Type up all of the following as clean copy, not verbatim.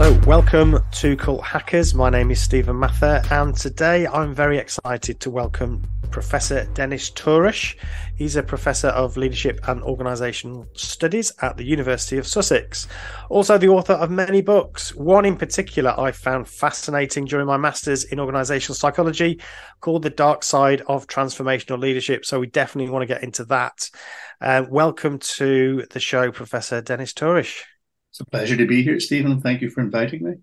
So welcome to Cult Hackers. My name is Stephen Mather, and today I'm very excited to welcome Professor Dennis Tourish. He's a Professor of Leadership and Organisational Studies at the University of Sussex. Also the author of many books. One in particular I found fascinating during my Masters in Organisational Psychology called The Dark Side of Transformational Leadership. So we definitely want to get into that. Welcome to the show, Professor Dennis Tourish. It's a pleasure to be here, Stephen. Thank you for inviting me.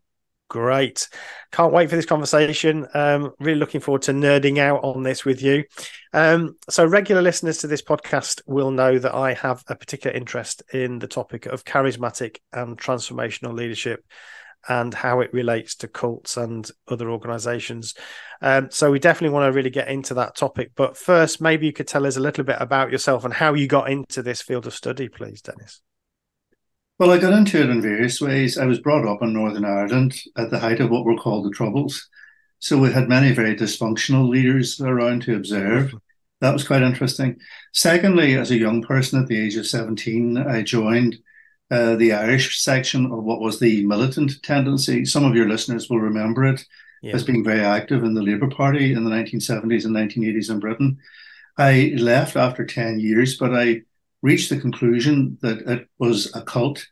Great. Can't wait for this conversation. Really looking forward to nerding out on this with you. So regular listeners to this podcast will know that I have a particular interest in the topic of charismatic and transformational leadership and how it relates to cults and other organizations. So we definitely want to really get into that topic. But first, maybe you could tell us a little bit about yourself and how you got into this field of study, please, Dennis. Well, I got into it in various ways. I was brought up in Northern Ireland at the height of what were called the Troubles. So we had many very dysfunctional leaders around to observe. That was quite interesting. Secondly, as a young person at the age of 17, I joined the Irish section of what was the Militant Tendency. Some of your listeners will remember it as being very active in the Labour Party in the 1970s and 1980s in Britain. I left after 10 years, but I reached the conclusion that it was a cult,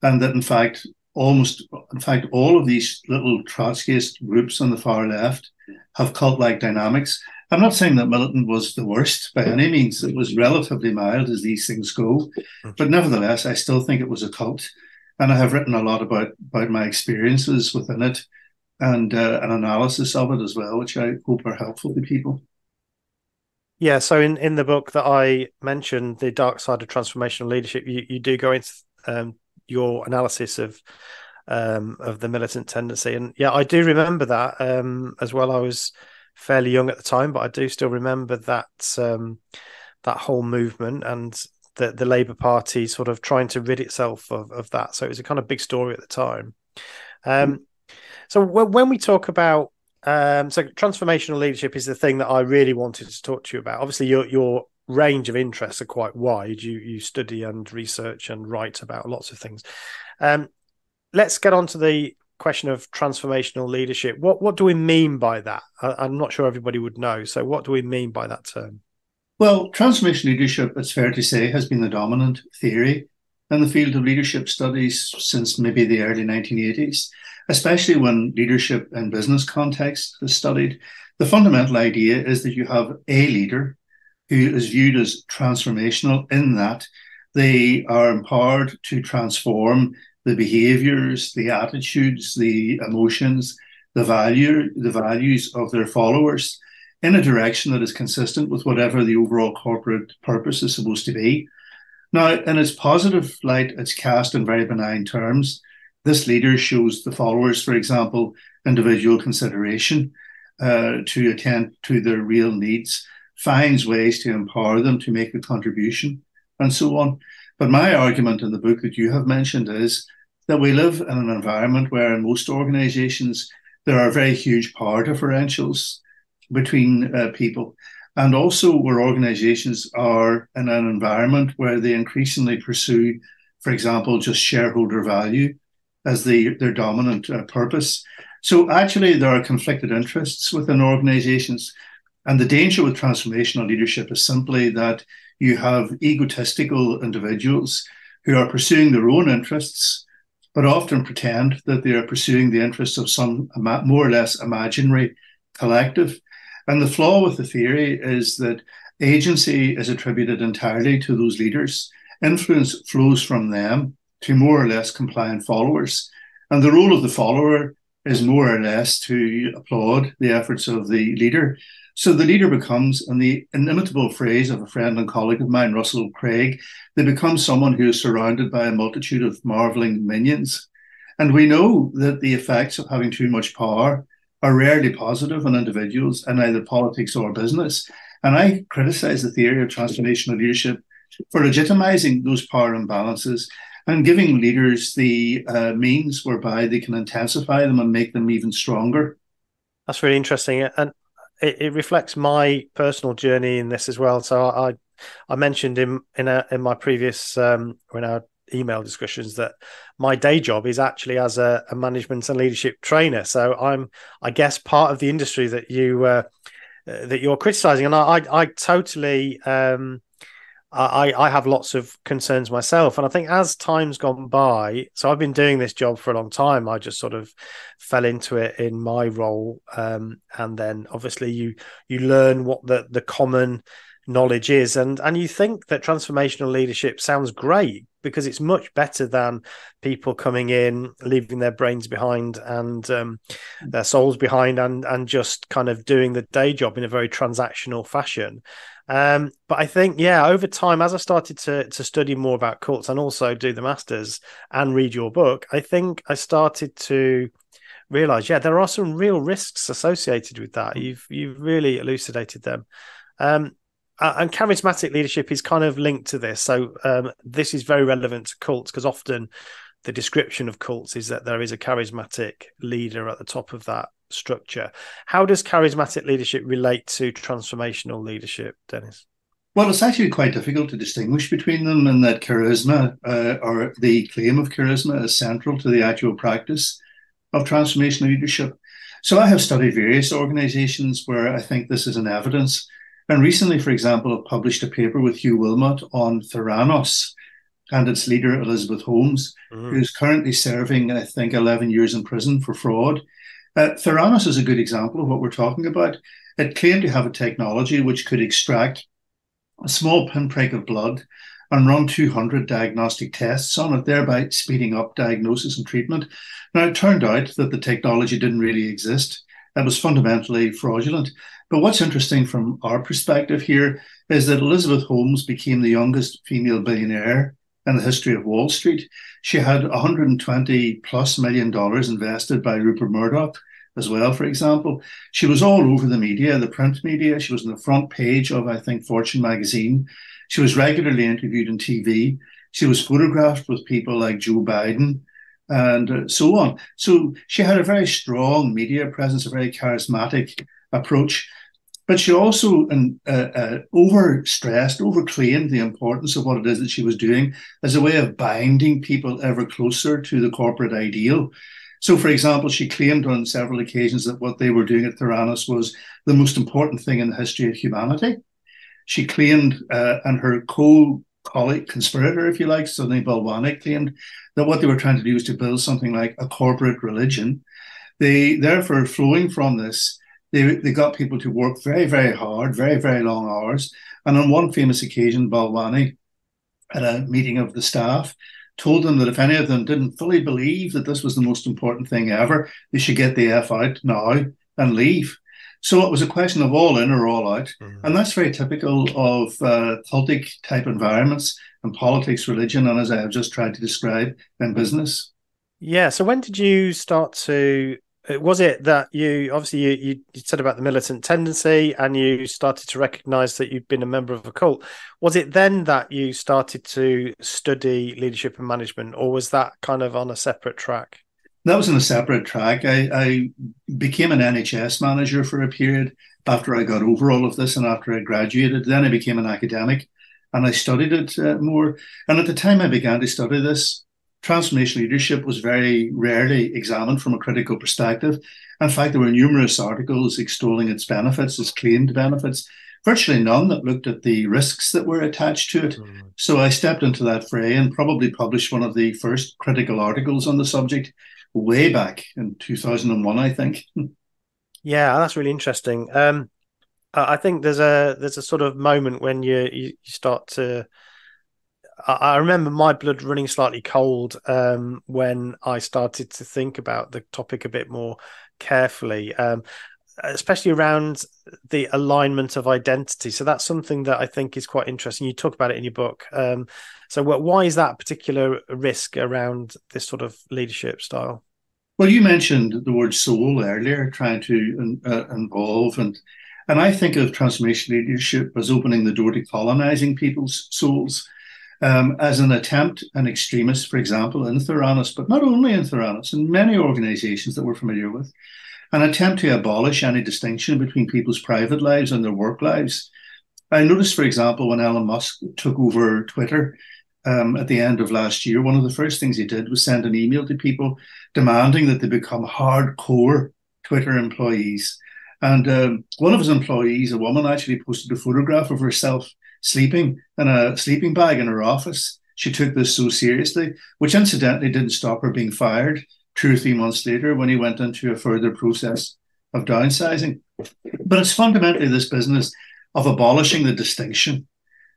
and that in fact all of these little Trotskyist groups on the far left have cult-like dynamics. I'm not saying that Militant was the worst by any means. It was relatively mild as these things go, but nevertheless, I still think it was a cult, and I have written a lot about my experiences within it and an analysis of it as well, which I hope are helpful to people. Yeah, so in the book that I mentioned, The Dark Side of Transformational Leadership, you do go into your analysis of the militant tendency. And yeah, I do remember that as well. I was fairly young at the time, but I do still remember that that whole movement and the Labour Party sort of trying to rid itself of that. So it was a kind of big story at the time. So when we talk about so transformational leadership is the thing that I really wanted to talk to you about. Obviously, your range of interests are quite wide. You study and research and write about lots of things. Let's get on to the question of transformational leadership. What do we mean by that? I'm not sure everybody would know. So what do we mean by that term? Well, transformational leadership, it's fair to say, has been the dominant theory in the field of leadership studies since maybe the early 1980s. Especially when leadership in business context is studied. The fundamental idea is that you have a leader who is viewed as transformational in that they are empowered to transform the behaviors, the attitudes, the emotions, the values of their followers in a direction that is consistent with whatever the overall corporate purpose is supposed to be. Now, in its positive light, it's cast in very benign terms. This leader shows the followers, for example, individual consideration to attend to their real needs, finds ways to empower them to make a contribution, and so on. But my argument in the book that you have mentioned is that we live in an environment where in most organizations, there are very huge power differentials between people. And also where organizations are in an environment where they increasingly pursue, for example, just shareholder value as their dominant purpose. So actually there are conflicted interests within organizations. And the danger with transformational leadership is simply that you have egotistical individuals who are pursuing their own interests, but often pretend that they are pursuing the interests of some more or less imaginary collective. And the flaw with the theory is that agency is attributed entirely to those leaders. Influence flows from them to more or less compliant followers. And the role of the follower is more or less to applaud the efforts of the leader. So the leader becomes, in the inimitable phrase of a friend and colleague of mine, Russell Craig, they become someone who is surrounded by a multitude of marveling minions. And we know that the effects of having too much power are rarely positive on individuals in either politics or business. And I criticize the theory of transformational leadership for legitimizing those power imbalances and giving leaders the means whereby they can intensify them and make them even stronger. That's really interesting. And it reflects my personal journey in this as well. So I mentioned in my previous, in our email discussions that my day job is actually as a management and leadership trainer. So I guess, part of the industry that you're criticizing, and I totally. I have lots of concerns myself. And I think as time's gone by, so I've been doing this job for a long time. I just sort of fell into it in my role. And then obviously you learn what the common knowledge is. And you think that transformational leadership sounds great because it's much better than people coming in, leaving their brains behind and their souls behind and just kind of doing the day job in a very transactional fashion. But I think, over time, as I started to study more about cults and also do the masters and read your book, I think I started to realize, there are some real risks associated with that. You've really elucidated them. And charismatic leadership is kind of linked to this. So this is very relevant to cults because often the description of cults is that there is a charismatic leader at the top of that structure. How does charismatic leadership relate to transformational leadership, Dennis? Well, it's actually quite difficult to distinguish between them, in that charisma, or the claim of charisma, is central to the actual practice of transformational leadership. So I have studied various organizations where I think this is in evidence. And recently, for example, I published a paper with Hugh Wilmot on Theranos and its leader, Elizabeth Holmes, who's currently serving, I think, 11 years in prison for fraud. Theranos is a good example of what we're talking about. It claimed to have a technology which could extract a small pinprick of blood and run 200 diagnostic tests on it, thereby speeding up diagnosis and treatment. Now, it turned out that the technology didn't really exist. It was fundamentally fraudulent. But what's interesting from our perspective here is that Elizabeth Holmes became the youngest female billionaire in the history of Wall Street. She had $120+ million invested by Rupert Murdoch as well, for example. She was all over the media, the print media. She was on the front page of, I think, Fortune magazine. She was regularly interviewed on TV. She was photographed with people like Joe Biden and so on. So she had a very strong media presence, a very charismatic approach. But she also overstressed, overclaimed the importance of what it is that she was doing as a way of binding people ever closer to the corporate ideal. So, for example, she claimed on several occasions that what they were doing at Theranos was the most important thing in the history of humanity. She claimed, and her colleague, conspirator, if you like, Sunny Balwani, claimed that what they were trying to do was to build something like a corporate religion. They, therefore, flowing from this, they got people to work very, very hard, very, very long hours. And on one famous occasion, Balwani, at a meeting of the staff, told them that if any of them didn't fully believe that this was the most important thing ever, they should get the F out now and leave. So it was a question of all in or all out. And that's very typical of cultic type environments in politics, religion, and as I have just tried to describe, in business. Yeah. So when did you start to... Was it that you said about the militant tendency and you started to recognize that you'd been a member of a cult? Was it then that you started to study leadership and management, or was that kind of on a separate track? That was on a separate track. I became an NHS manager for a period after I got over all of this and after I graduated. Then I became an academic and I studied it more. And at the time I began to study this, transformational leadership was very rarely examined from a critical perspective. In fact, there were numerous articles extolling its benefits, its claimed benefits, virtually none that looked at the risks that were attached to it. So I stepped into that fray and probably published one of the first critical articles on the subject way back in 2001, I think. Yeah, that's really interesting. I think there's a sort of moment when you start to... I remember my blood running slightly cold when I started to think about the topic a bit more carefully, especially around the alignment of identity. So that's something that I think is quite interesting. You talk about it in your book. So why is that particular risk around this sort of leadership style? Well, you mentioned the word soul earlier, trying to involve, and I think of transformational leadership as opening the door to colonizing people's souls. As an attempt, an extremist, for example, in Theranos, but not only in Theranos, in many organizations that we're familiar with, an attempt to abolish any distinction between people's private lives and their work lives. I noticed, for example, when Elon Musk took over Twitter, at the end of last year, one of the first things he did was send an email to people demanding that they become hardcore Twitter employees. And one of his employees, a woman, actually posted a photograph of herself sleeping in a sleeping bag in her office. She took this so seriously, which incidentally didn't stop her being fired 2 or 3 months later when he went into a further process of downsizing. But it's fundamentally this business of abolishing the distinction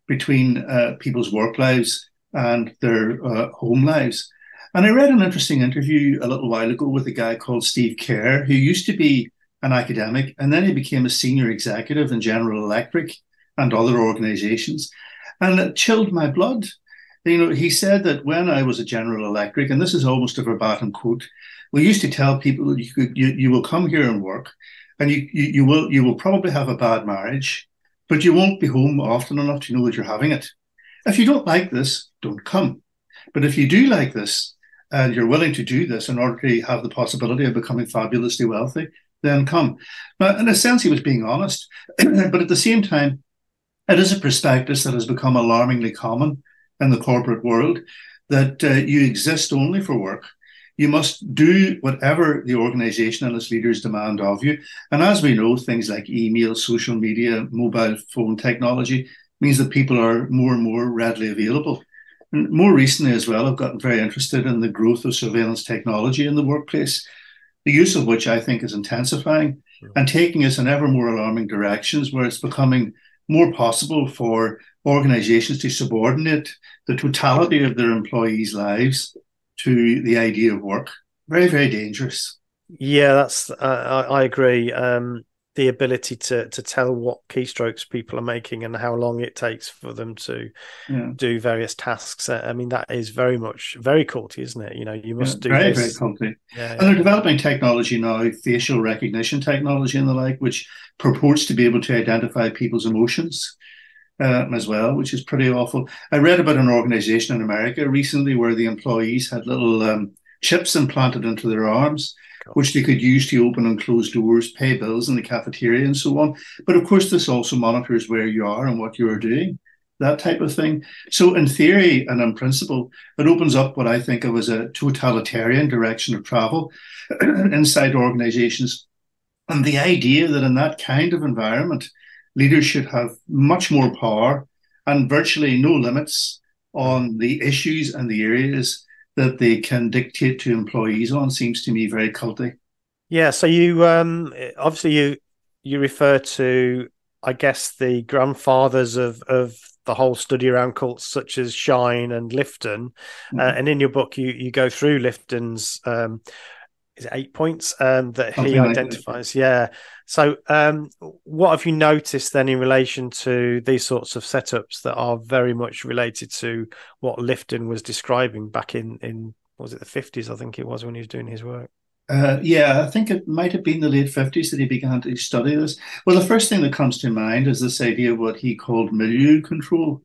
between people's work lives and their home lives. And I read an interesting interview a little while ago with a guy called Steve Kerr, who used to be an academic, and then he became a senior executive in General Electric and other organizations. And it chilled my blood. You know, he said that when I was at General Electric, and this is almost a verbatim quote, we used to tell people you will come here and work, and you will probably have a bad marriage, but you won't be home often enough to know that you're having it. If you don't like this, don't come. But if you do like this and you're willing to do this in order to have the possibility of becoming fabulously wealthy, then come. Now, in a sense, he was being honest, but at the same time, it is a prospectus that has become alarmingly common in the corporate world, that you exist only for work. You must do whatever the organization and its leaders demand of you. And as we know, things like email, social media, mobile phone technology means that people are more and more readily available. And more recently as well, I've gotten very interested in the growth of surveillance technology in the workplace, the use of which I think is intensifying and taking us in ever more alarming directions, where it's becoming more possible for organizations to subordinate the totality of their employees' lives to the idea of work. Very, very dangerous. Yeah, that's I agree. The ability to tell what keystrokes people are making and how long it takes for them to do various tasks. I mean, that is very culty, isn't it? You know, you must do very, this. very culty. Yeah, and they're developing technology now, facial recognition technology and the like, which purports to be able to identify people's emotions as well, which is pretty awful. I read about an organization in America recently where the employees had little chips implanted into their arms, which they could use to open and close doors, pay bills in the cafeteria and so on. But of course, this also monitors where you are and what you are doing, that type of thing. So in theory and in principle, it opens up what I think of as a totalitarian direction of travel inside organizations. And the idea that in that kind of environment, leaders should have much more power and virtually no limits on the issues and the areas that they can dictate to employees on seems to me very culty. Yeah, so you obviously you refer to, I guess, the grandfathers of the whole study around cults, such as Shine and Lifton, and in your book you go through Lifton's is it 8 points that Something he like identifies? That. Yeah. So what have you noticed then in relation to these sorts of setups that are very much related to what Lifton was describing back in was it the 50s? I think it was when he was doing his work. I think it might have been the late 50s that he began to study this. Well, the first thing that comes to mind is this idea of what he called milieu control,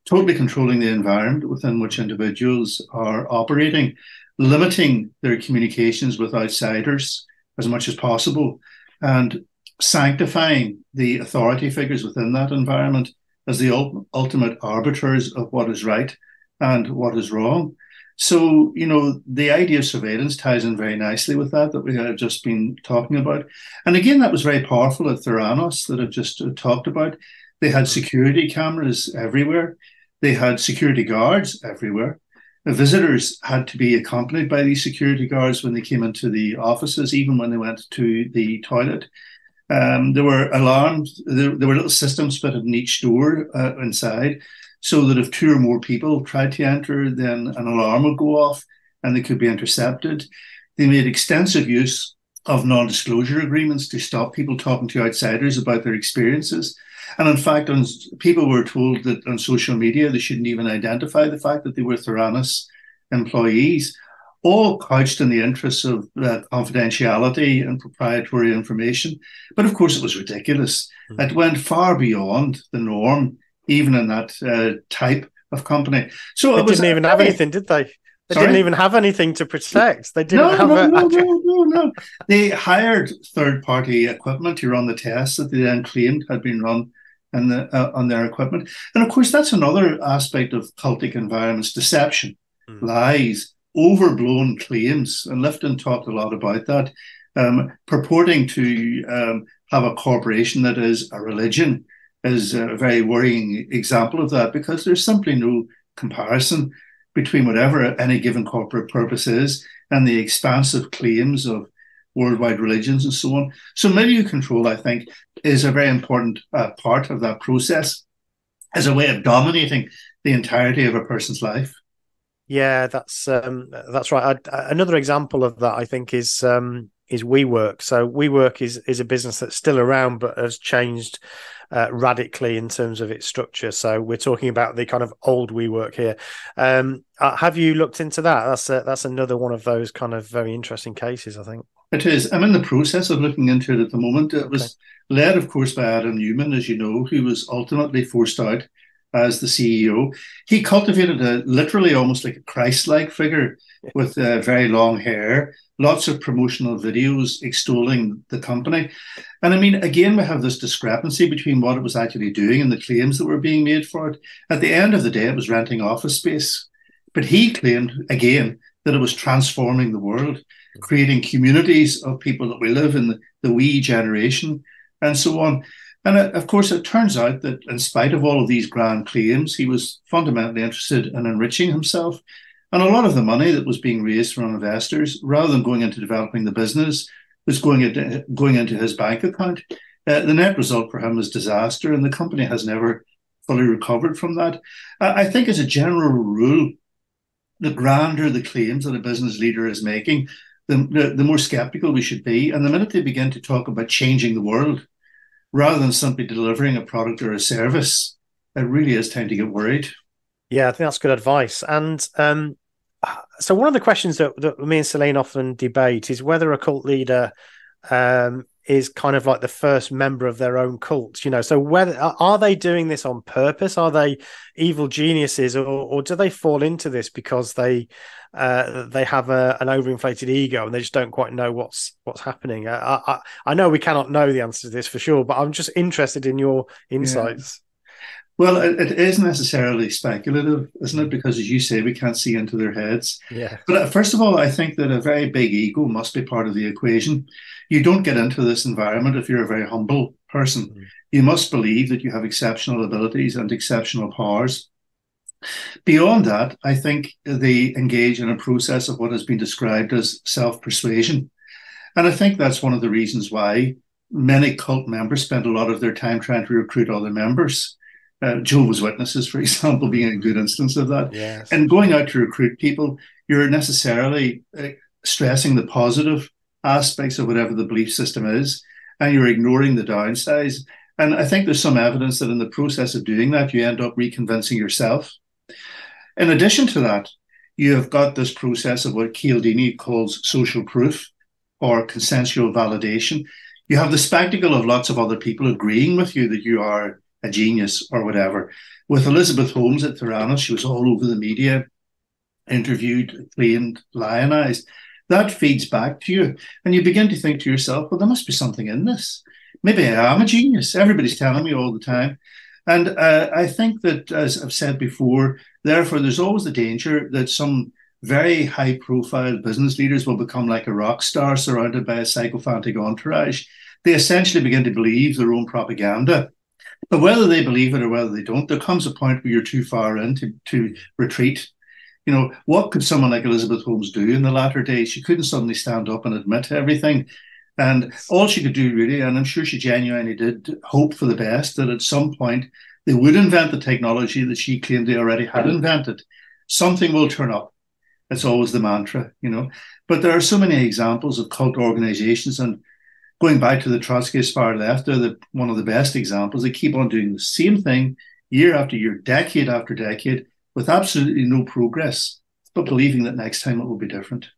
totally controlling the environment within which individuals are operating, limiting their communications with outsiders as much as possible, and sanctifying the authority figures within that environment as the ultimate arbiters of what is right and what is wrong. So, you know, the idea of surveillance ties in very nicely with that we have just been talking about. And again, that was very powerful at Theranos that I've just talked about. They had security cameras everywhere. They had security guards everywhere. The visitors had to be accompanied by these security guards when they came into the offices, even when they went to the toilet. There were alarms. There were little systems fitted in each door inside, so that if 2 or more people tried to enter, then an alarm would go off and they could be intercepted. They made extensive use of non-disclosure agreements to stop people talking to outsiders about their experiences. And in fact, people were told that on social media they shouldn't even identify the fact that they were Theranos employees, all couched in the interests of confidentiality and proprietary information. But of course, it was ridiculous. It went far beyond the norm, even in that type of company. So they didn't even have anything, did they? They didn't even have anything to protect. They didn't have no. They hired third-party equipment to run the tests that they then claimed had been run and on their equipment. And of course, that's another aspect of cultic environments: deception, lies, overblown claims. And Lifton talked a lot about that, purporting to have a corporation that is a religion is a very worrying example of that, because there's simply no comparison between whatever any given corporate purpose is and the expansive claims of worldwide religions and so on. So milieu control, I think, is a very important part of that process as a way of dominating the entirety of a person's life. Yeah, that's right. Another example of that, I think, is WeWork. So WeWork is a business that's still around but has changed radically in terms of its structure. So we're talking about the kind of old WeWork here. Have you looked into that? That's another one of those kind of very interesting cases, I think. It is. I'm in the process of looking into it at the moment. It was led, of course, by Adam Newman, as you know, who was ultimately forced out as the CEO. He cultivated a literally almost like a Christ-like figure with very long hair, lots of promotional videos extolling the company. And I mean, again, we have this discrepancy between what it was actually doing and the claims that were being made for it. At the end of the day, it was renting office space. But he claimed, again, that it was transforming the world, creating communities of people that we live in, the we generation, and so on. And of course, it turns out that in spite of all of these grand claims, he was fundamentally interested in enriching himself. And a lot of the money that was being raised from investors, rather than going into developing the business, was going into his bank account. The net result for him was disaster, and the company has never fully recovered from that. I think, as a general rule, the grander the claims that a business leader is making, the more skeptical we should be. And the minute they begin to talk about changing the world, rather than simply delivering a product or a service, it really is time to get worried. Yeah, I think that's good advice. And so one of the questions that me and Celine often debate is whether a cult leader is kind of like the first member of their own cult. You know, so whether are they doing this on purpose? Are they evil geniuses, or do they fall into this because they have an overinflated ego and they just don't quite know what's happening? I know we cannot know the answer to this for sure, but I'm just interested in your insights. Yeah. Well, it is necessarily speculative, isn't it? Because, as you say, we can't see into their heads. Yeah. But first of all, I think that a very big ego must be part of the equation. You don't get into this environment if you're a very humble person. Mm-hmm. You must believe that you have exceptional abilities and exceptional powers. Beyond that, I think they engage in a process of what has been described as self-persuasion. And I think that's one of the reasons why many cult members spend a lot of their time trying to recruit other members. Jehovah's Witnesses, for example, being a good instance of that. Yes. And going out to recruit people, you're necessarily stressing the positive aspects of whatever the belief system is, and you're ignoring the downsides. And I think there's some evidence that in the process of doing that, you end up reconvincing yourself. In addition to that, you have got this process of what Cialdini calls social proof or consensual validation. You have the spectacle of lots of other people agreeing with you that you are a genius or whatever. With Elizabeth Holmes at Theranos, she was all over the media, interviewed, claimed, lionized. That feeds back to you. And you begin to think to yourself, well, there must be something in this. Maybe I am a genius. Everybody's telling me all the time. And I think that, as I've said before, therefore, there's always the danger that some very high-profile business leaders will become like a rock star surrounded by a sycophantic entourage. They essentially begin to believe their own propaganda. But whether they believe it or whether they don't, there comes a point where you're too far in to retreat. You know, what could someone like Elizabeth Holmes do in the latter days? She couldn't suddenly stand up and admit everything. And all she could do, really, and I'm sure she genuinely did hope for the best, that at some point they would invent the technology that she claimed they already had invented. Something will turn up. It's always the mantra, you know. But there are so many examples of cult organizations, and going back to the Trotskyist far left, they're one of the best examples. They keep on doing the same thing year after year, decade after decade, with absolutely no progress, but believing that next time it will be different.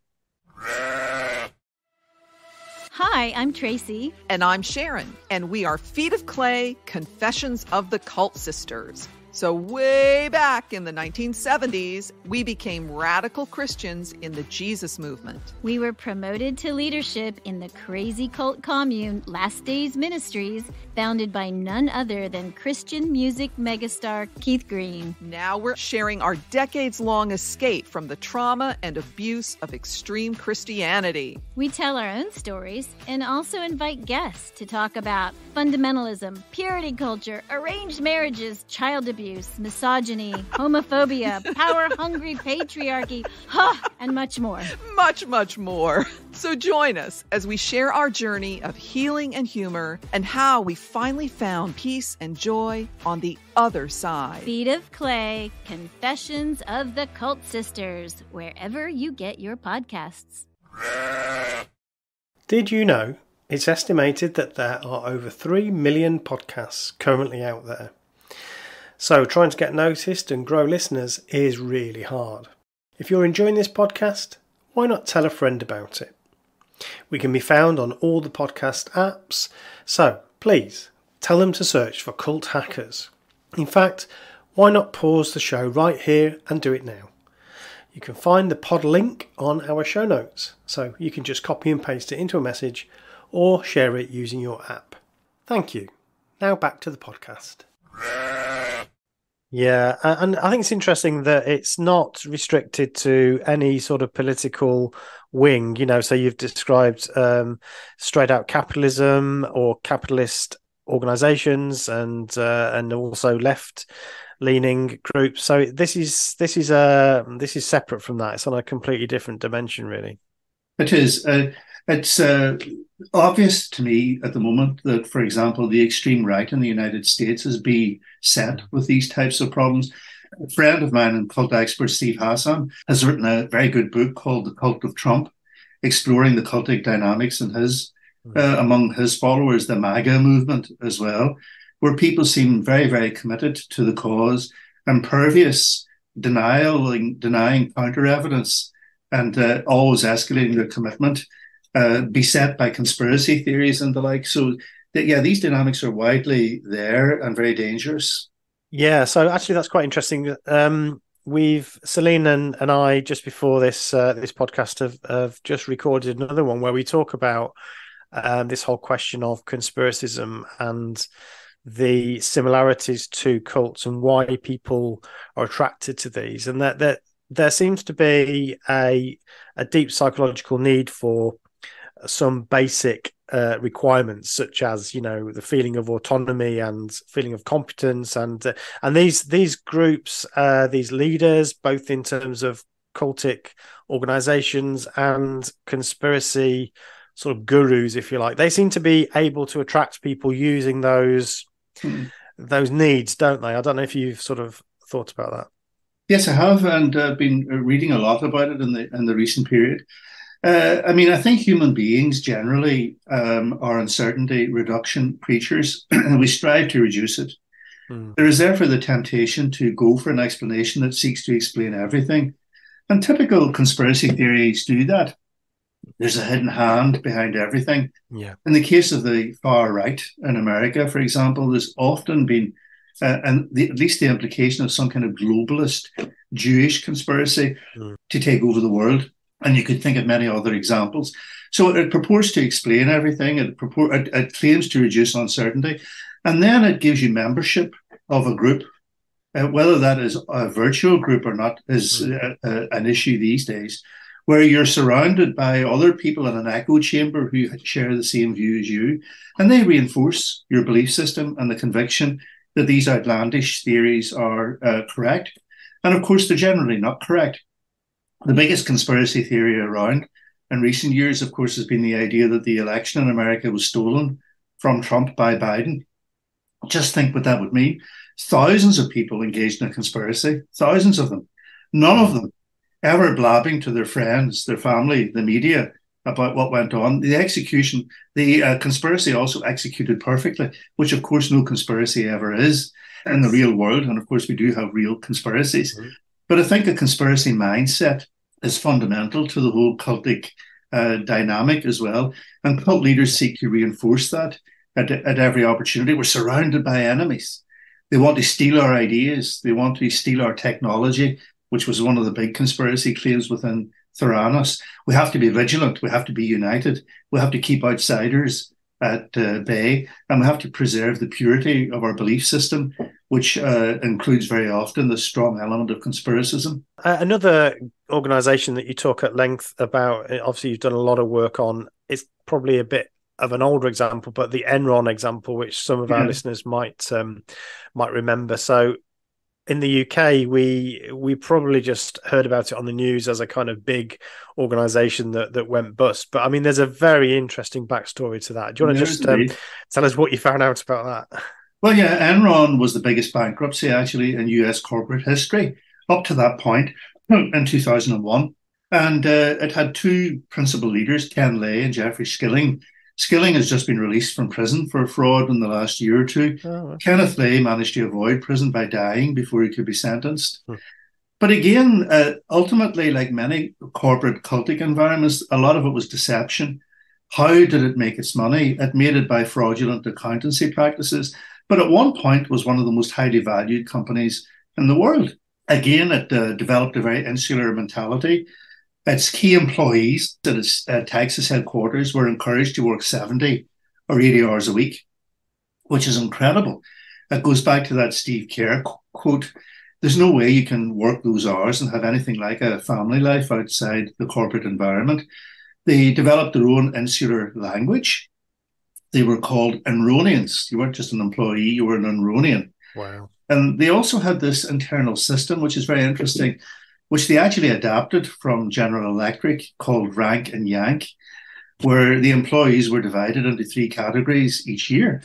Hi, I'm Tracy. And I'm Sharon. And we are Feet of Clay, Confessions of the Cult Sisters. So way back in the 1970s, we became radical Christians in the Jesus movement. We were promoted to leadership in the crazy cult commune Last Days Ministries, founded by none other than Christian music megastar Keith Green. Now we're sharing our decades-long escape from the trauma and abuse of extreme Christianity. We tell our own stories and also invite guests to talk about fundamentalism, purity culture, arranged marriages, child abuse, misogyny, homophobia, power-hungry patriarchy, and much more. Much, much more. So join us as we share our journey of healing and humor and how we finally found peace and joy on the other side. Feet of Clay, Confessions of the Cult Sisters, wherever you get your podcasts. Did you know it's estimated that there are over 3 million podcasts currently out there? So trying to get noticed and grow listeners is really hard. If you're enjoying this podcast, why not tell a friend about it? We can be found on all the podcast apps, so please tell them to search for Cult Hackers. In fact, why not pause the show right here and do it now? You can find the pod link on our show notes, so you can just copy and paste it into a message or share it using your app. Thank you. Now back to the podcast. Yeah, and I think it's interesting that it's not restricted to any sort of political wing, so you've described straight out capitalism or capitalist organizations and also left leaning groups. So this is separate from that. It's on a completely different dimension, really. It is. It's obvious to me at the moment that, for example, the extreme right in the United States is beset with these types of problems. A friend of mine and cult expert, Steve Hassan, has written a very good book called The Cult of Trump, exploring the cultic dynamics in his among his followers, the MAGA movement as well, where people seem very, very committed to the cause, impervious, denying counter evidence, and always escalating their commitment. Beset by conspiracy theories and the like. So, these dynamics are widely there and very dangerous. Yeah, so actually that's quite interesting. Celine and I, just before this podcast, have just recorded another one where we talk about this whole question of conspiracism and the similarities to cults and why people are attracted to these, and that there seems to be a deep psychological need for some basic requirements, such as the feeling of autonomy and feeling of competence, and these groups, these leaders, both in terms of cultic organizations and conspiracy sort of gurus, if you like, they seem to be able to attract people using those needs, don't they? I don't know if you've sort of thought about that. Yes, I have, and been reading a lot about it in the recent period. I think human beings generally are uncertainty reduction creatures, and we strive to reduce it. There is therefore the temptation to go for an explanation that seeks to explain everything. And typical conspiracy theories do that. There's a hidden hand behind everything. Yeah. In the case of the far right in America, for example, there's often been, at least the implication of some kind of globalist Jewish conspiracy to take over the world. And you could think of many other examples. So it purports to explain everything. It claims to reduce uncertainty. And then it gives you membership of a group. Whether that is a virtual group or not is an issue these days, where you're surrounded by other people in an echo chamber who share the same view as you. And they reinforce your belief system and the conviction that these outlandish theories are correct. And of course, they're generally not correct. The biggest conspiracy theory around in recent years, of course, has been the idea that the election in America was stolen from Trump by Biden. Just think what that would mean. Thousands of people engaged in a conspiracy, thousands of them, none of them ever blabbing to their friends, their family, the media about what went on. The conspiracy also executed perfectly, which of course no conspiracy ever is in the real world. And of course we do have real conspiracies. But I think a conspiracy mindset is fundamental to the whole cultic dynamic as well. And cult leaders seek to reinforce that at every opportunity. We're surrounded by enemies. They want to steal our ideas. They want to steal our technology, which was one of the big conspiracy claims within Theranos. We have to be vigilant. We have to be united. We have to keep outsiders at bay, and we have to preserve the purity of our belief system, which includes very often the strong element of conspiracism. Another organisation that you talk at length about, obviously you've done a lot of work on, it's probably a bit of an older example, but the Enron example, which some of our listeners might remember. So in the UK, we probably just heard about it on the news as a kind of big organisation that went bust. But I mean, there's a very interesting backstory to that. Do you want to just tell us what you found out about that? Well, yeah, Enron was the biggest bankruptcy actually in US corporate history up to that point in 2001. And it had two principal leaders, Ken Lay and Jeffrey Skilling. Skilling has just been released from prison for fraud in the last year or two. Oh. Kenneth Lay managed to avoid prison by dying before he could be sentenced. But again, ultimately, like many corporate cultic environments, a lot of it was deception. How did it make its money? It made it by fraudulent accountancy practices, but at one point was one of the most highly valued companies in the world. Again, it developed a very insular mentality. Its key employees at its Texas headquarters were encouraged to work 70 or 80 hours a week, which is incredible. It goes back to that Steve Kerr quote, there's no way you can work those hours and have anything like a family life outside the corporate environment. They developed their own insular language. They were called Enronians. You weren't just an employee, you were an Enronian. Wow. And they also had this internal system, which is very interesting, which they actually adapted from General Electric, called rank and yank, where the employees were divided into three categories each year.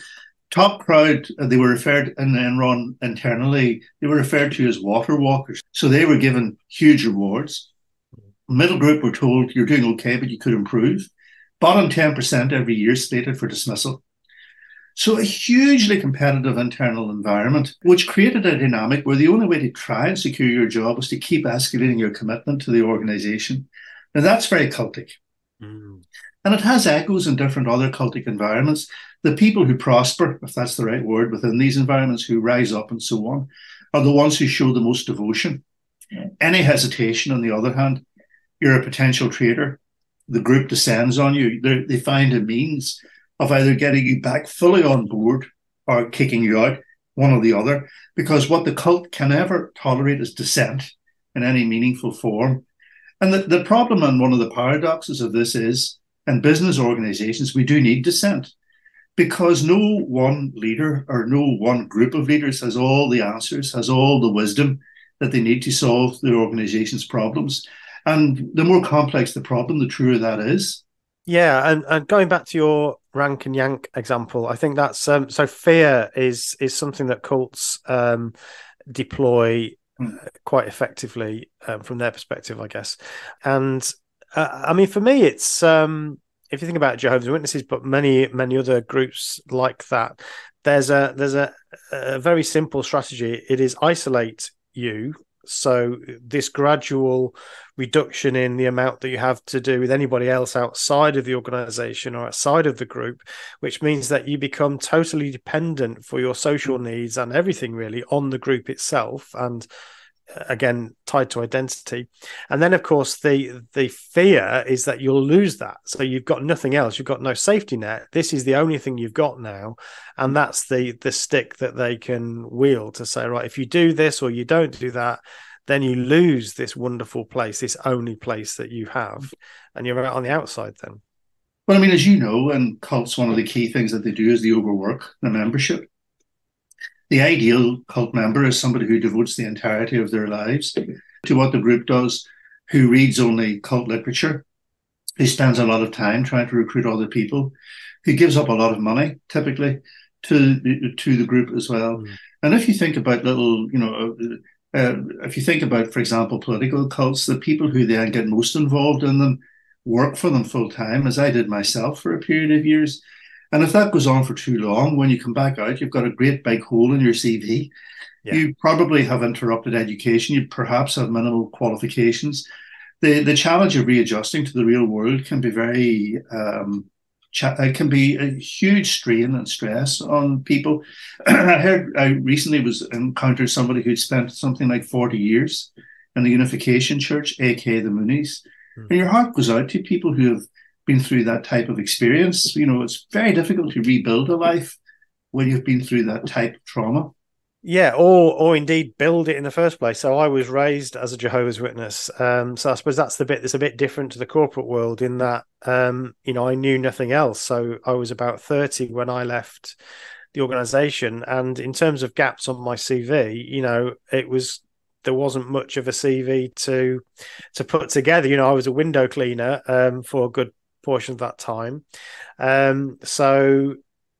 Top crowd, they were referred in Enron internally, they were referred to as water walkers. So they were given huge rewards. Middle group were told, you're doing okay, but you could improve. Bottom 10% every year slated for dismissal. So a hugely competitive internal environment, which created a dynamic where the only way to try and secure your job was to keep escalating your commitment to the organization. Now that's very cultic. And it has echoes in different other cultic environments. The people who prosper, if that's the right word, within these environments, who rise up and so on, are the ones who show the most devotion. Any hesitation, on the other hand, you're a potential traitor. The group descends on you. They find a means of either getting you back fully on board or kicking you out, one or the other, because what the cult can never tolerate is dissent in any meaningful form. And the problem, and one of the paradoxes of this is, in business organizations, we do need dissent, because no one leader or no one group of leaders has all the answers, has all the wisdom that they need to solve their organization's problems. And the more complex the problem, the truer that is. Yeah, and going back to your rank and yank example, I think that's so fear is something that cults deploy quite effectively from their perspective, I guess. And I mean, for me, it's if you think about Jehovah's Witnesses, but many other groups like that, there's a very simple strategy. It is isolate you. So this gradual reduction in the amount that you have to do with anybody else outside of the organization or outside of the group, which means that you become totally dependent for your social needs and everything really on the group itself. And again, tied to identity. And then, of course, the fear is that you'll lose that. So you've got nothing else. You've got no safety net. This is the only thing you've got now. And that's the stick that they can wield to say, right, if you do this or you don't do that, then you lose this wonderful place, this only place that you have. And you're out on the outside then. Well, I mean, as you know, in cults, one of the key things that they do is they overwork the membership. The ideal cult member is somebody who devotes the entirety of their lives to what the group does, who reads only cult literature, who spends a lot of time trying to recruit other people, who gives up a lot of money, typically, to the group as well. And if you think about if you think about, for example, political cults, the people who then get most involved in them work for them full time, as I did myself for a period of years. And if that goes on for too long, when you come back out, you've got a great big hole in your CV. Yeah. You probably have interrupted education. You perhaps have minimal qualifications. The challenge of readjusting to the real world can be very it can be a huge strain and stress on people. I recently encountered somebody who'd spent something like 40 years in the Unification Church, aka the Moonies. And your heart goes out to people who have been through that type of experience. You know, it's very difficult to rebuild a life when you've been through that type of trauma. Yeah, or indeed build it in the first place. So I was raised as a Jehovah's Witness. So I suppose that's the bit that's a bit different to the corporate world in that, you know, I knew nothing else. So I was about 30 when I left the organization. And in terms of gaps on my CV, you know, there wasn't much of a CV to put together. You know, I was a window cleaner for a good portion of that time. So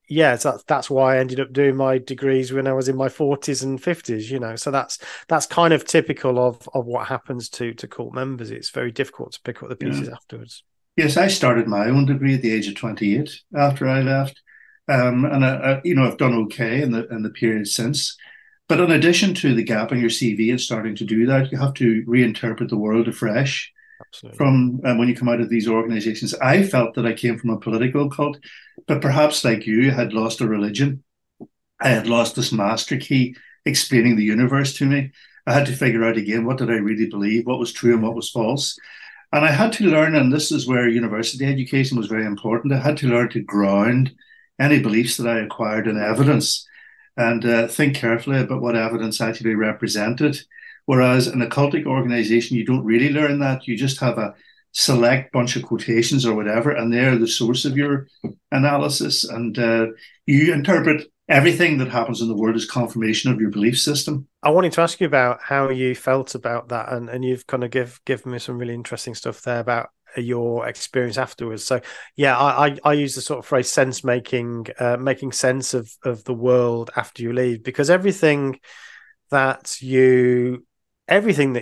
yeah, so that's why I ended up doing my degrees when I was in my 40s and 50s, you know. So that's kind of typical of what happens to cult members. It's very difficult to pick up the pieces afterwards. Yes, I started my own degree at the age of 28 after I left. And I've done okay in the period since. But in addition to the gap in your CV and starting to do that, you have to reinterpret the world afresh. Absolutely. From when you come out of these organizations. I felt that I came from a political cult, but perhaps like you, had lost a religion. I had lost this master key explaining the universe to me. I had to figure out again, what did I really believe, what was true and what was false. And I had to learn, and this is where university education was very important, I had to learn to ground any beliefs that I acquired in evidence and think carefully about what evidence actually represented. Whereas in a cultic organization, you don't really learn that. You just have a select bunch of quotations or whatever, and they're the source of your analysis. And you interpret everything that happens in the world as confirmation of your belief system. I wanted to ask you about how you felt about that. And you've kind of given me some really interesting stuff there about your experience afterwards. So yeah, I use the sort of phrase sense making, making sense of the world after you leave, because everything that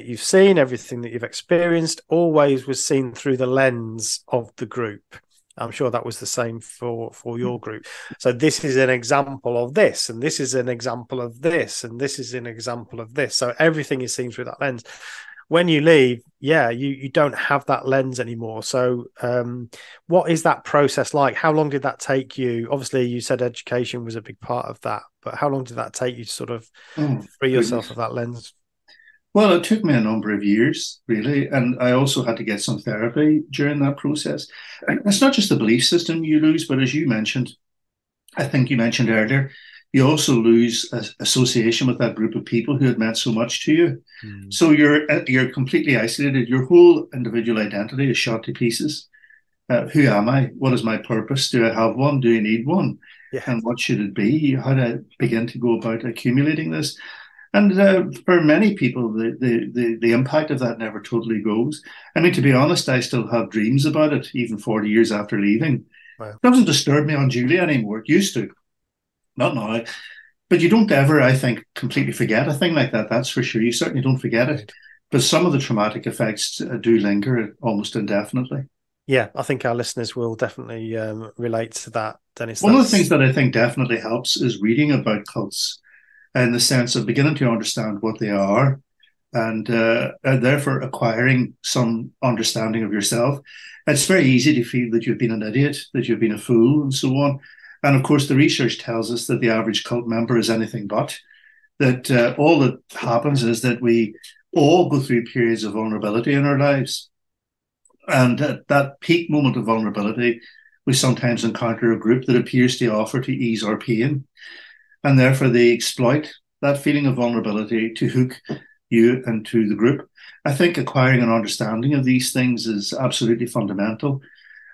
you've seen, everything that you've experienced always was seen through the lens of the group. I'm sure that was the same for your group. So this is an example of this, and this is an example of this, and this is an example of this. So everything is seen through that lens. When you leave, you don't have that lens anymore. So what is that process like? How long did that take you? Obviously, you said education was a big part of that, but how long did that take you to sort of free yourself of that lens? Well, it took me a number of years, really, and I also had to get some therapy during that process. And it's not just the belief system you lose, but as you mentioned, I think you mentioned earlier, you also lose association with that group of people who had meant so much to you. So you're completely isolated. Your whole individual identity is shot to pieces. Who am I? What is my purpose? Do I have one? Do I need one? Yeah. And what should it be? How do I begin to go about accumulating this? And for many people, the impact of that never totally goes. I mean, to be honest, I still have dreams about it, even 40 years after leaving. Wow. It doesn't disturb me unduly anymore. It used to. Not now. But you don't ever, I think, completely forget a thing like that. That's for sure. You certainly don't forget it. But some of the traumatic effects do linger almost indefinitely. Yeah, I think our listeners will definitely relate to that, Dennis. One of the things that I think definitely helps is reading about cults, in the sense of beginning to understand what they are and therefore acquiring some understanding of yourself. It's very easy to feel that you've been an idiot, that you've been a fool, and so on. And of course, the research tells us that the average cult member is anything but, that all that happens is that we all go through periods of vulnerability in our lives. And at that peak moment of vulnerability, we sometimes encounter a group that appears to offer to ease our pain. And therefore, they exploit that feeling of vulnerability to hook you into the group. I think acquiring an understanding of these things is absolutely fundamental.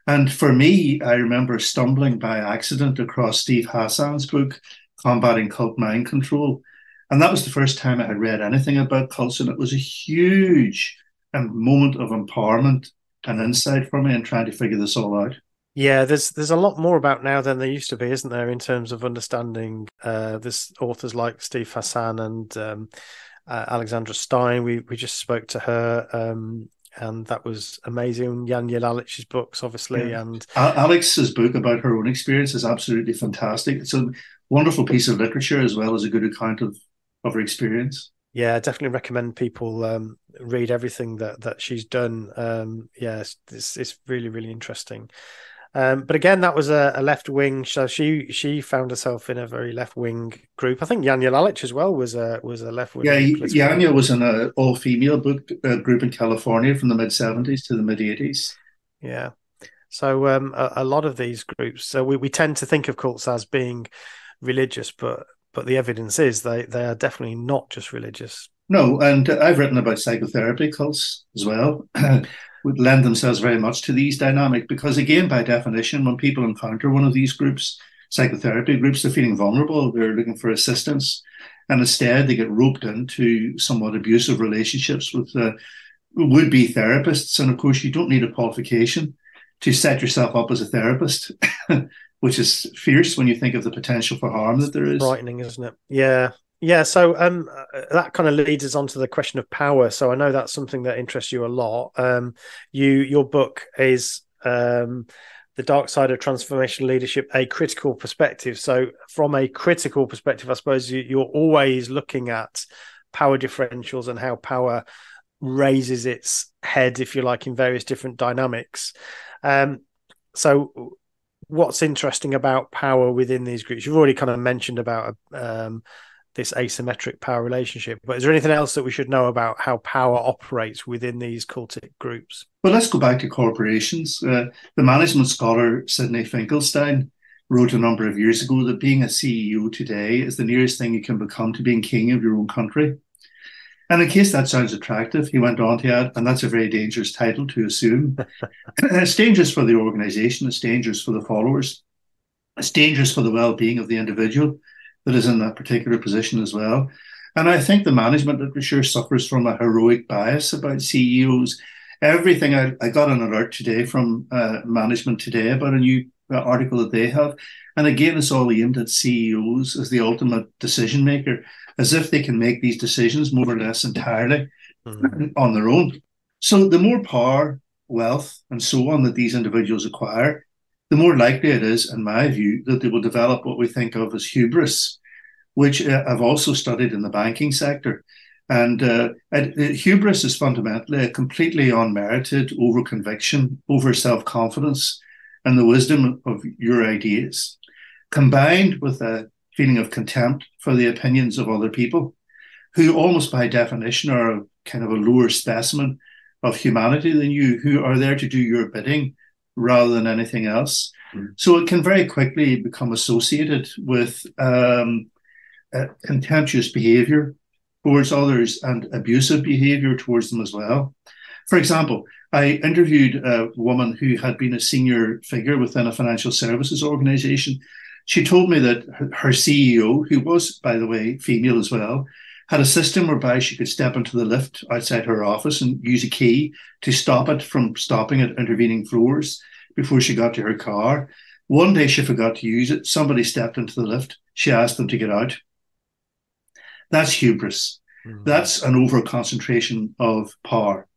And for me, I remember stumbling by accident across Steve Hassan's book, Combating Cult Mind Control. And that was the first time I had read anything about cults. And it was a huge moment of empowerment and insight for me in trying to figure this all out. Yeah, there's a lot more about now than there used to be, isn't there, in terms of understanding this authors like Steve Hassan and Alexandra Stein. We just spoke to her, and that was amazing. Jan Jelalich's books, obviously, yeah. And Alex's book about her own experience is absolutely fantastic. It's a wonderful piece of literature as well as a good account of her experience. Yeah, I definitely recommend people read everything that she's done. Yeah, it's really, really interesting. But again, that was a left wing. So she found herself in a very left wing group. I think Janja Lalich as well was a left wing. Yeah, Janja was in an all female group in California from the mid-70s to the mid-80s. Yeah. So a lot of these groups. So we tend to think of cults as being religious, but the evidence is they are definitely not just religious. No, and I've written about psychotherapy cults as well. Would lend themselves very much to these dynamic because, again, by definition, when people encounter one of these groups, psychotherapy groups, they're feeling vulnerable, they're looking for assistance, and instead they get roped into somewhat abusive relationships with would-be therapists. And of course, you don't need a qualification to set yourself up as a therapist, which is fierce when you think of the potential for harm that there is. Frightening, isn't it? Yeah. Yeah, so that kind of leads us on to the question of power. So I know that's something that interests you a lot. Your book is The Dark Side of Transformational Leadership, a critical perspective. So from a critical perspective, I suppose you're always looking at power differentials and how power raises its head, if you like, in various different dynamics. So what's interesting about power within these groups? You've already kind of mentioned about this asymmetric power relationship, but is there anything else that we should know about how power operates within these cultic groups? Well, let's go back to corporations. The management scholar Sidney Finkelstein wrote a number of years ago that being a CEO today is the nearest thing you can become to being king of your own country. And in case that sounds attractive, he went on to add, and that's a very dangerous title to assume. It's dangerous for the organization, it's dangerous for the followers, it's dangerous for the well-being of the individual that is in that particular position as well. And I think the management literature suffers from a heroic bias about CEOs. Everything I got an alert today from Management Today about a new article that they have. And again, it's all aimed at CEOs as the ultimate decision maker, as if they can make these decisions more or less entirely on their own. So the more power, wealth, and so on that these individuals acquire, the more likely it is, in my view, that they will develop what we think of as hubris, which I've also studied in the banking sector. And hubris is fundamentally a completely unmerited over-conviction, over-self-confidence, and the wisdom of your ideas, combined with a feeling of contempt for the opinions of other people, who almost by definition are kind of a lower specimen of humanity than you, who are there to do your bidding rather than anything else. So it can very quickly become associated with contemptuous behavior towards others and abusive behavior towards them as well. For example, I interviewed a woman who had been a senior figure within a financial services organization. She told me that her CEO, who was, by the way, female as well, had a system whereby she could step into the lift outside her office and use a key to stop it from stopping at intervening floors before she got to her car. One day she forgot to use it. Somebody stepped into the lift. She asked them to get out. That's hubris. That's an over-concentration of power.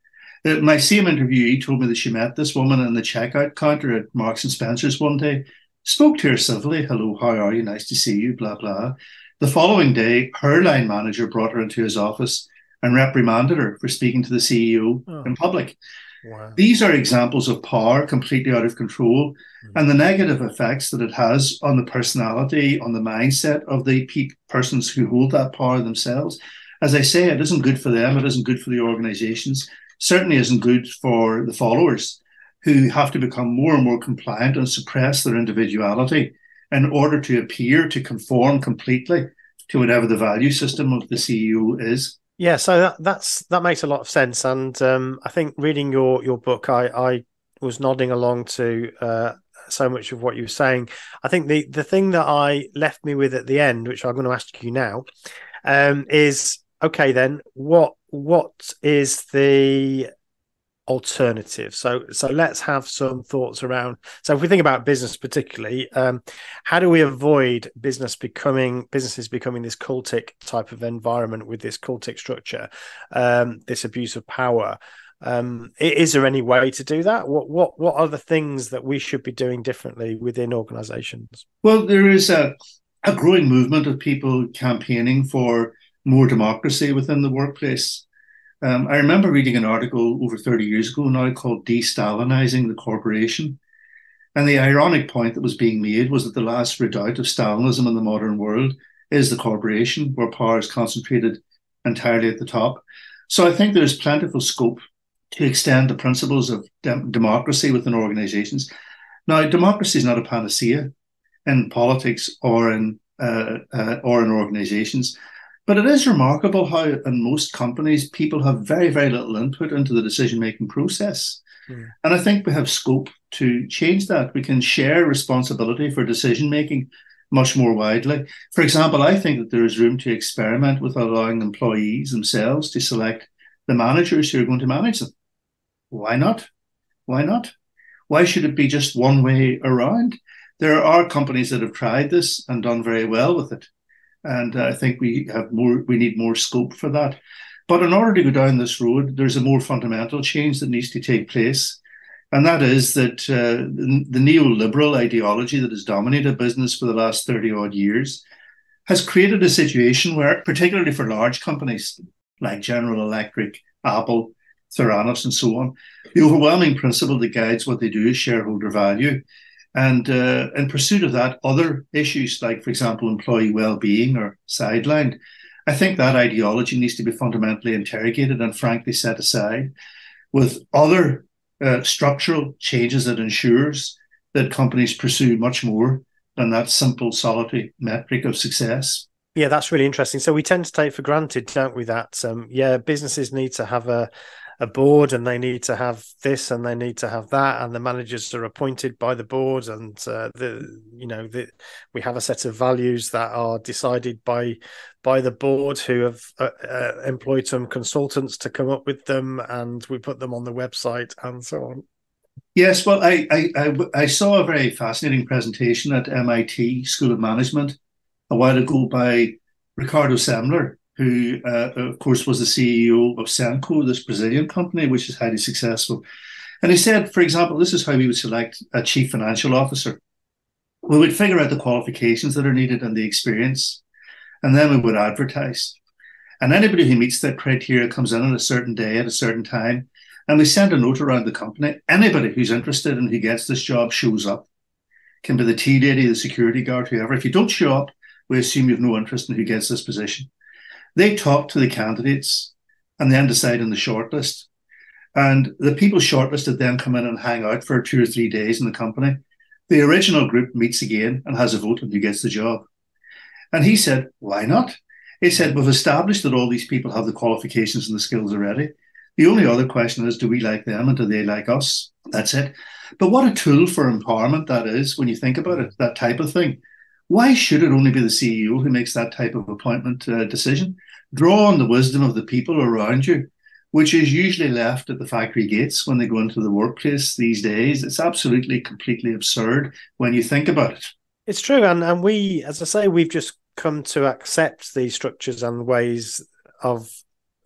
My same interviewee told me that she met this woman in the checkout counter at Marks and Spencer's one day, spoke to her civilly, hello, how are you, nice to see you, blah, blah. The following day, her line manager brought her into his office and reprimanded her for speaking to the CEO in public. Wow. These are examples of power completely out of control and the negative effects that it has on the personality, on the mindset of the persons who hold that power themselves. As I say, it isn't good for them, it isn't good for the organizations, certainly isn't good for the followers who have to become more and more compliant and suppress their individuality in order to appear to conform completely to whatever the value system of the CEO is. Yeah, so that makes a lot of sense. And I think reading your book, I was nodding along to so much of what you were saying. I think the thing that I left me with at the end, which I'm going to ask you now, is, okay, then what is the alternative? So let's have some thoughts around. So if we think about business particularly, how do we avoid businesses becoming this cultic type of environment with this cultic structure, this abuse of power? Is there any way to do that? What are the things that we should be doing differently within organizations? Well, there is a growing movement of people campaigning for more democracy within the workplace. I remember reading an article over 30 years ago now called De-Stalinizing the Corporation. And the ironic point that was being made was that the last redoubt of Stalinism in the modern world is the corporation, where power is concentrated entirely at the top. So I think there's plentiful scope to extend the principles of democracy within organizations. Now, democracy is not a panacea in politics or in organizations, but it is remarkable how in most companies people have very, very little input into the decision-making process. And I think we have scope to change that. We can share responsibility for decision-making much more widely. For example, I think that there is room to experiment with allowing employees themselves to select the managers who are going to manage them. Why not? Why not? Why should it be just one way around? There are companies that have tried this and done very well with it. And I think we need more scope for that. But in order to go down this road, there's a more fundamental change that needs to take place. And that is that the neoliberal ideology that has dominated business for the last 30 odd years has created a situation where, particularly for large companies like General Electric, Apple, Theranos, and so on, the overwhelming principle that guides what they do is shareholder value. And in pursuit of that, other issues like, for example, employee well-being are sidelined. I think that ideology needs to be fundamentally interrogated and frankly set aside with other structural changes that ensures that companies pursue much more than that simple solitary metric of success. Yeah, that's really interesting. So we tend to take for granted, don't we, that businesses need to have a board, and they need to have this and they need to have that, and the managers are appointed by the board, and we have a set of values that are decided by the board, who have employed some consultants to come up with them, and we put them on the website and so on. Yes, well, I saw a very fascinating presentation at MIT School of Management a while ago by Ricardo Semler, who, of course, was the CEO of Senco, this Brazilian company, which is highly successful. And he said, for example, this is how we would select a chief financial officer. We would figure out the qualifications that are needed and the experience, and then we would advertise. And anybody who meets that criteria comes in on a certain day at a certain time, and we send a note around the company. Anybody who's interested and who gets this job shows up. Can be the tea lady, the security guard, whoever. If you don't show up, we assume you have no interest in who gets this position. They talk to the candidates and then decide on the shortlist. And the people shortlisted then come in and hang out for 2 or 3 days in the company. The original group meets again and has a vote on who gets the job. And he said, why not? He said, we've established that all these people have the qualifications and the skills already. The only other question is, do we like them and do they like us? That's it. But what a tool for empowerment that is when you think about it, that type of thing. Why should it only be the CEO who makes that type of appointment decision? Draw on the wisdom of the people around you, which is usually left at the factory gates when they go into the workplace these days. It's absolutely, completely absurd when you think about it. It's true. And we, as I say, we've just come to accept these structures and ways of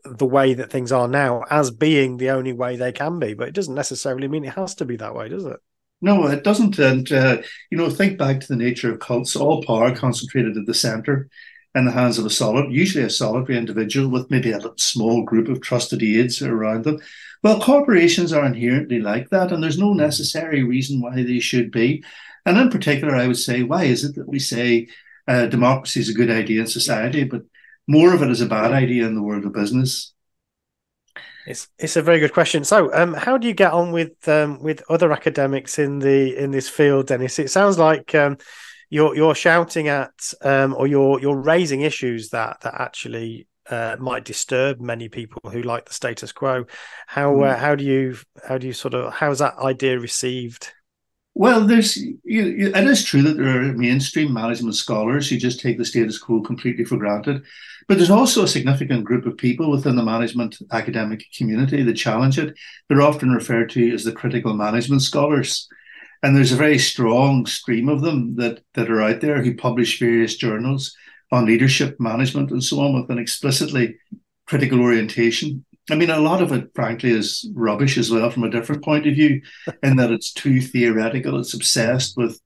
the way that things are now as being the only way they can be. But it doesn't necessarily mean it has to be that way, does it? No, it doesn't. And, think back to the nature of cults. All power concentrated at the center in the hands of usually a solitary individual with maybe a small group of trusted aides around them. Well, corporations are inherently like that, and there's no necessary reason why they should be. And in particular, I would say, why is it that we say democracy is a good idea in society, but more of it is a bad idea in the world of business? It's a very good question. So, how do you get on with other academics in this field, Dennis? It sounds like you're shouting at or you're raising issues that actually might disturb many people who like the status quo. How do you how's that idea received? Well, it is true that there are mainstream management scholars who just take the status quo completely for granted. But there's also a significant group of people within the management academic community that challenge it. They're often referred to as the critical management scholars. And there's a very strong stream of them that are out there who publish various journals on leadership, management, and so on with an explicitly critical orientation. I mean, a lot of it, frankly, is rubbish as well from a different point of view, in that it's too theoretical. It's obsessed with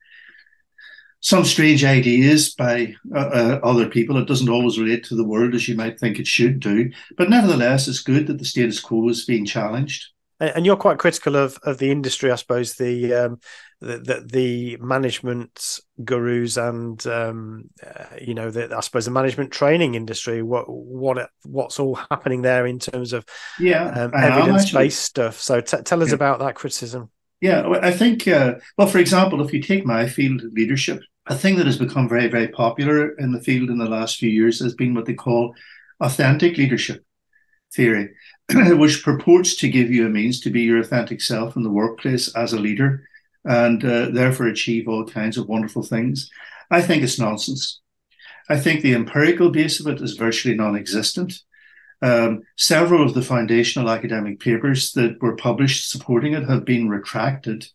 some strange ideas by other people. It doesn't always relate to the world as you might think it should do. But nevertheless, it's good that the status quo is being challenged. And you're quite critical of the industry, I suppose, the the management gurus and I suppose the management training industry, what's all happening there in terms of evidence-based stuff. So tell us about that criticism. Yeah, I think, well, for example, if you take my field of leadership, a thing that has become very, very popular in the field in the last few years has been what they call authentic leadership theory, which purports to give you a means to be your authentic self in the workplace as a leader and therefore achieve all kinds of wonderful things. I think it's nonsense. I think the empirical base of it is virtually non-existent. Several of the foundational academic papers that were published supporting it have been retracted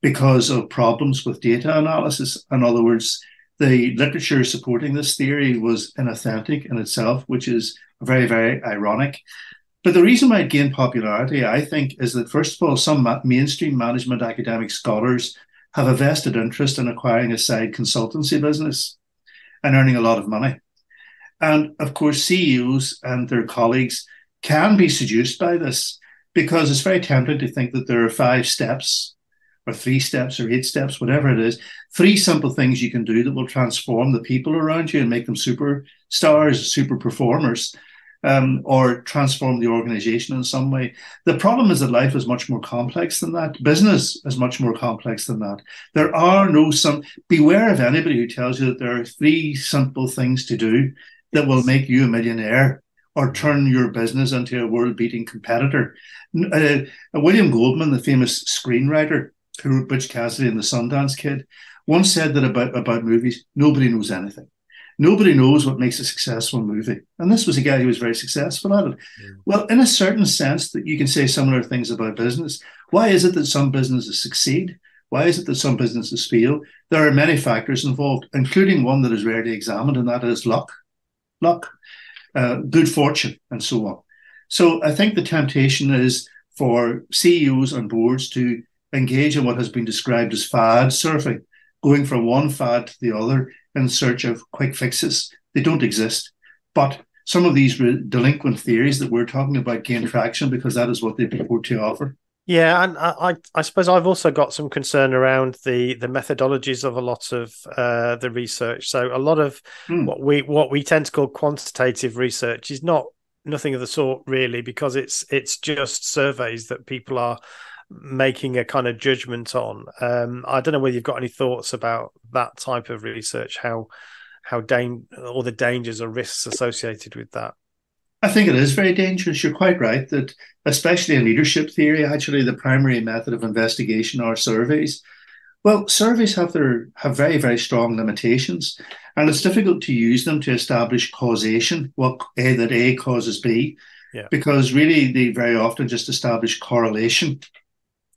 because of problems with data analysis. In other words, the literature supporting this theory was inauthentic in itself, which is very, very ironic. But the reason why it gained popularity, I think, is that, first of all, some mainstream management academic scholars have a vested interest in acquiring a side consultancy business and earning a lot of money. And of course, CEOs and their colleagues can be seduced by this because it's very tempting to think that there are 5 steps or 3 steps or 8 steps, whatever it is, 3 simple things you can do that will transform the people around you and make them superstars, super performers, or transform the organization in some way. The problem is that life is much more complex than that. Business is much more complex than that. There are beware of anybody who tells you that there are 3 simple things to do that will make you a millionaire or turn your business into a world-beating competitor. William Goldman, the famous screenwriter who wrote Butch Cassidy and the Sundance Kid, once said that about movies, nobody knows anything. Nobody knows what makes a successful movie. And this was a guy who was very successful at it. Yeah. Well, in a certain sense, that you can say similar things about business. Why is it that some businesses succeed? Why is it that some businesses fail? There are many factors involved, including one that is rarely examined, and that is luck, good fortune, and so on. So I think the temptation is for CEOs and boards to engage in what has been described as fad surfing, going from one fad to the other in search of quick fixes. They don't exist. But some of these delinquent theories that we're talking about gain traction because that is what they purport to offer. Yeah, and I suppose I've also got some concern around the methodologies of a lot of the research. So a lot of what we tend to call quantitative research is nothing of the sort really, because it's just surveys that people are making a kind of judgment on. I don't know whether you've got any thoughts about that type of research, all the dangers or risks associated with that. I think it is very dangerous. You're quite right that, especially in leadership theory, actually the primary method of investigation are surveys. Well, surveys have very, very strong limitations, and it's difficult to use them to establish causation, that A causes B, because really they very often just establish correlation.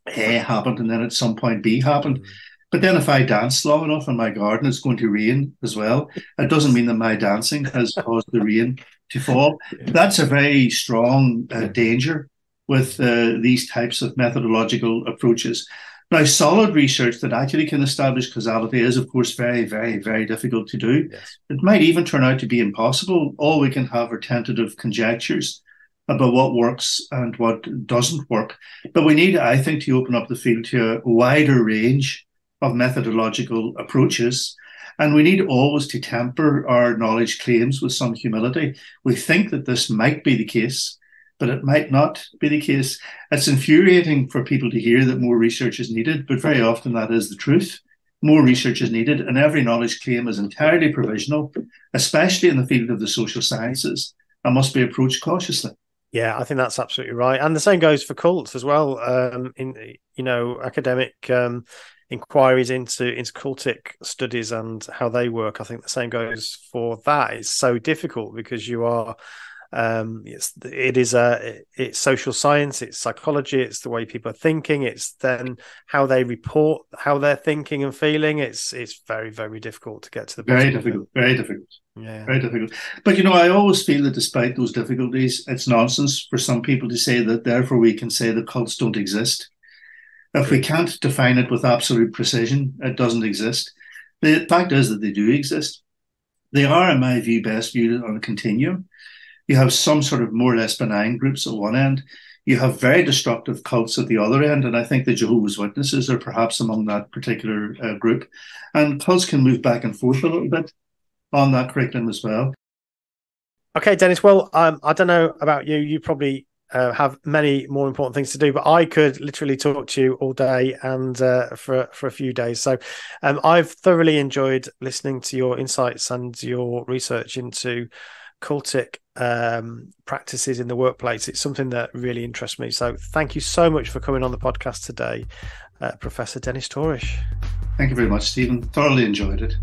A happened and then at some point B happened. But then if I dance long enough in my garden, it's going to rain as well. It doesn't mean that my dancing has caused the rain to fall. That's a very strong danger with these types of methodological approaches. Now, solid research that actually can establish causality is, of course, very, very, very difficult to do. Yes. It might even turn out to be impossible. All we can have are tentative conjectures about what works and what doesn't work. But we need, I think, to open up the field to a wider range of methodological approaches. And we need always to temper our knowledge claims with some humility. We think that this might be the case, but it might not be the case. It's infuriating for people to hear that more research is needed, but very often that is the truth. More research is needed, and every knowledge claim is entirely provisional, especially in the field of the social sciences, and must be approached cautiously. Yeah, I think that's absolutely right. And the same goes for cults as well. Academic inquiries into cultic studies and how they work. I think the same goes for that. It's so difficult because you are it's social science, it's psychology, it's the way people are thinking, it's then how they report how they're thinking and feeling. It's very, very difficult to get to the bottom. Very difficult. Yeah. Very difficult. But I always feel that despite those difficulties, it's nonsense for some people to say that therefore we can say that cults don't exist. If we can't define it with absolute precision, it doesn't exist. The fact is that they do exist. They are, in my view, best viewed on a continuum. You have some sort of more or less benign groups at one end. You have very destructive cults at the other end, and I think the Jehovah's Witnesses are perhaps among that particular group. And cults can move back and forth a little bit on that curriculum as well. Okay, Dennis. Well, I don't know about you. You probably have many more important things to do, but I could literally talk to you all day and for a few days. So I've thoroughly enjoyed listening to your insights and your research into cultic practices in the workplace. It's something that really interests me. So thank you so much for coming on the podcast today, Professor Dennis Tourish. Thank you very much, Stephen. Thoroughly enjoyed it.